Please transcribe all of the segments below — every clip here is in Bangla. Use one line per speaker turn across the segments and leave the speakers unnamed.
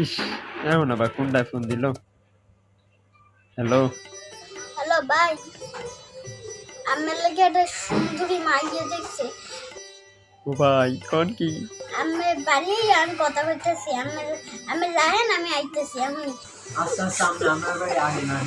ইস, এখন আবার কোনটায় ফোন দিল? হ্যালো।
হ্যালো ভাই, আমার লাগে একটা সুন্দরী মাইয়া দেখছে।
ও ভাই, কোন কি?
আমার বাড়ি আমি কথা বলতেছি, আমি রাহেন, আমি আইতেছি আমি।
আচ্ছা আচ্ছা, আমার বাড়ি আগে না।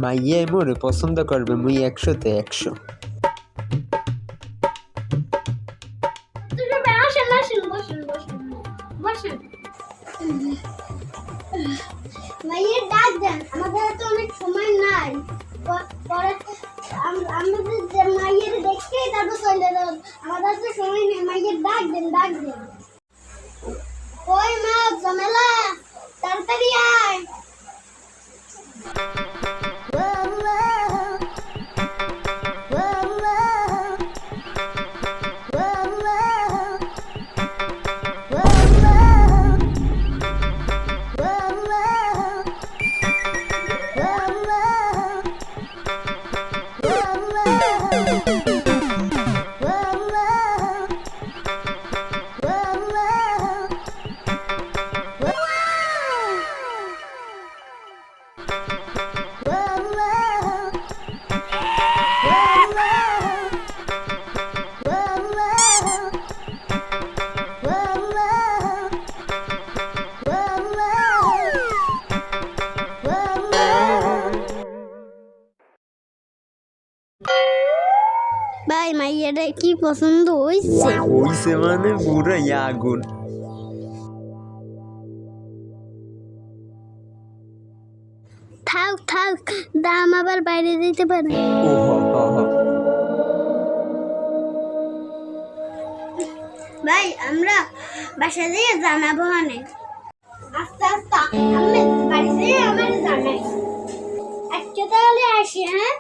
মাইয়ে মোরে পছন্দ করবে, মুই 100-তে 100।
আসেন আসেন, বসেন বসেন বসেন। মাইয়ের ডাক দেন, আমাদের তো অনেক সময় নাই। পরে আমাদের মাইয়ের দেখতে তারপর চলে যান, আমাদের তো সময় নেই। মাইয়ের ডাক দেন, ডাক দেন। কই মা ঝামেলা, তাড়াতাড়ি আয়। ভাই মাইয়াটা কি পছন্দ হইছে?
হইছে মানে পুরো আগুন।
থাক থাক, দাম আবার বাইরে দিতে পারে।
ও হ।
ভাই আমরা বাসা দিয়ে জানাবো মানে। আস্তে আস্তে আমি বাড়ি দিয়ে আমার জানাই। আজকে তাহলে আসি, হ্যাঁ?